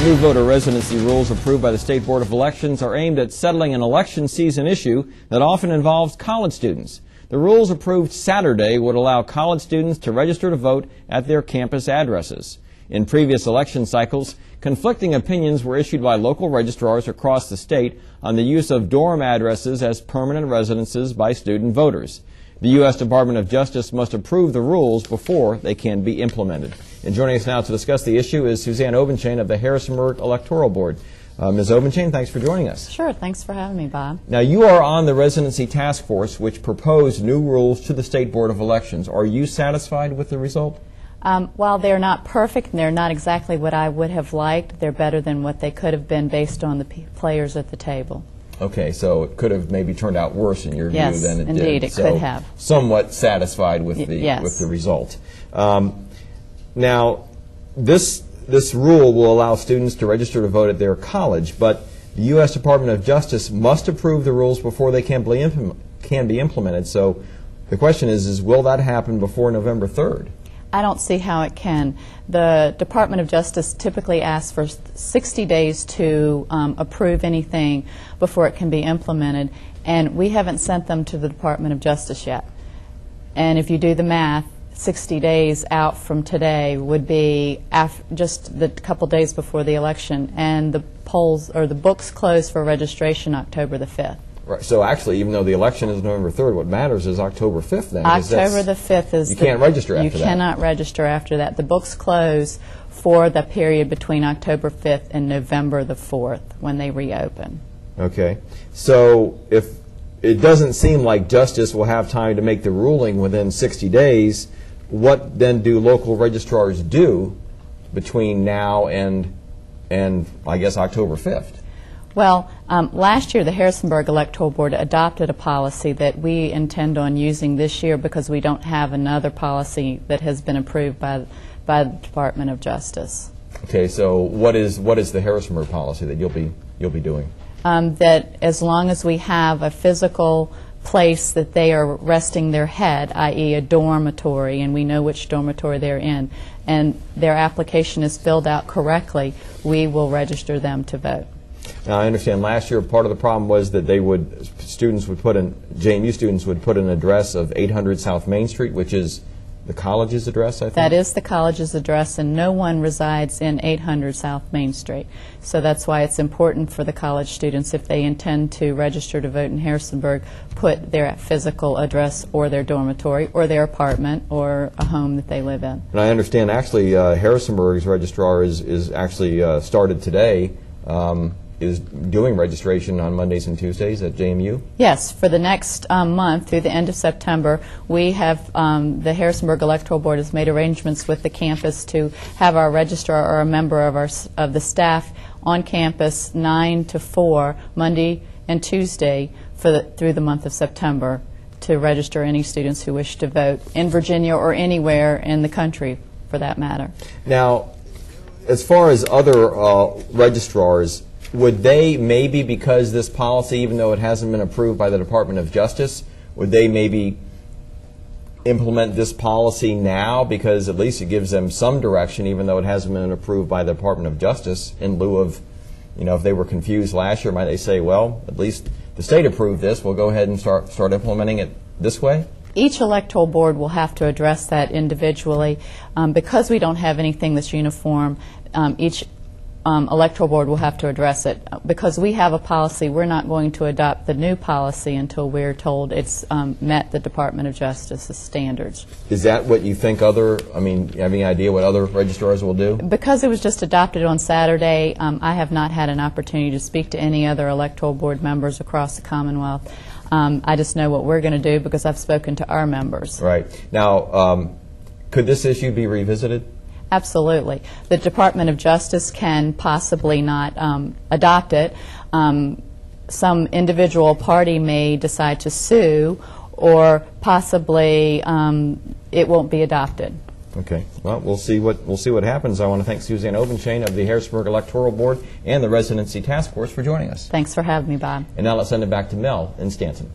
new voter residency rules approved by the State Board of Elections are aimed at settling an election season issue that often involves college students. The rules approved Saturday would allow college students to register to vote at their campus addresses. In previous election cycles, conflicting opinions were issued by local registrars across the state on the use of dorm addresses as permanent residences by student voters. The U.S. Department of Justice must approve the rules before they can be implemented. And joining us now to discuss the issue is Suzanne Obenchain of the Harrisonburg Electoral Board. Ms. Obenchain, thanks for joining us. Sure, thanks for having me, Bob. Now, you are on the Residency Task Force, which proposed new rules to the State Board of Elections. Are you satisfied with the result? While they're not perfect and they're not exactly what I would have liked, they're better than what they could have been based on the players at the table. Okay, so it could have maybe turned out worse in your view than it did. Yes, indeed, it could have. Somewhat satisfied with the result. Now, this rule will allow students to register to vote at their college, but the U.S. Department of Justice must approve the rules before they can be implemented. So the question is will that happen before November 3rd? I don't see how it can. The Department of Justice typically asks for 60 days to approve anything before it can be implemented, and we haven't sent them to the Department of Justice yet. And if you do the math, 60 days out from today would be just the couple days before the election, and the polls or the books close for registration October the 5th. Right. So actually, even though the election is November 3rd, what matters is October 5th then. October the 5th is... You can't register after that. You cannot register after that. The books close for the period between October 5th and November the 4th when they reopen. Okay. So if it doesn't seem like Justice will have time to make the ruling within 60 days, what then do local registrars do between now and I guess October 5th? Well, last year the Harrisonburg Electoral Board adopted a policy that we intend on using this year because we don't have another policy that has been approved by the Department of Justice. Okay, so what is the Harrisonburg policy that you'll be doing? That as long as we have a physical place that they are resting their head, i.e. a dormitory, and we know which dormitory they're in, and their application is filled out correctly, we will register them to vote. Now, I understand last year part of the problem was that JMU students would put an address of 800 South Main Street, which is the college's address, I think? That is the college's address, and no one resides in 800 South Main Street. So that's why it's important for the college students, if they intend to register to vote in Harrisonburg, put their physical address or their dormitory or their apartment or a home that they live in. And I understand actually Harrisonburg's registrar is actually started today, is doing registration on Mondays and Tuesdays at JMU? Yes, for the next month through the end of September, we have the Harrisonburg Electoral Board has made arrangements with the campus to have our registrar or a member of the staff on campus 9 to 4 Monday and Tuesday through the month of September to register any students who wish to vote in Virginia or anywhere in the country for that matter. Now, as far as other registrars, would they maybe, because this policy, even though it hasn't been approved by the Department of Justice, would they maybe implement this policy now because at least it gives them some direction, even though it hasn't been approved by the Department of Justice, in lieu of, if they were confused last year, might they say, well, at least the state approved this, we'll go ahead and start implementing it this way? Each electoral board will have to address that individually. Because we don't have anything that's uniform, each electoral board will have to address it. Because we have a policy, we're not going to adopt the new policy until we're told it's met the Department of Justice's standards. Is that what you think you have any idea what other registrars will do? Because it was just adopted on Saturday, I have not had an opportunity to speak to any other electoral board members across the Commonwealth. I just know what we're going to do because I've spoken to our members. Right. Now, could this issue be revisited? Absolutely. The Department of Justice can possibly not adopt it. Some individual party may decide to sue, or possibly it won't be adopted. Okay. Well, we'll see what happens. I want to thank Suzanne Obenchain of the Harrisonburg Electoral Board and the Residency Task Force for joining us. Thanks for having me, Bob. And now let's send it back to Mel in Stanton.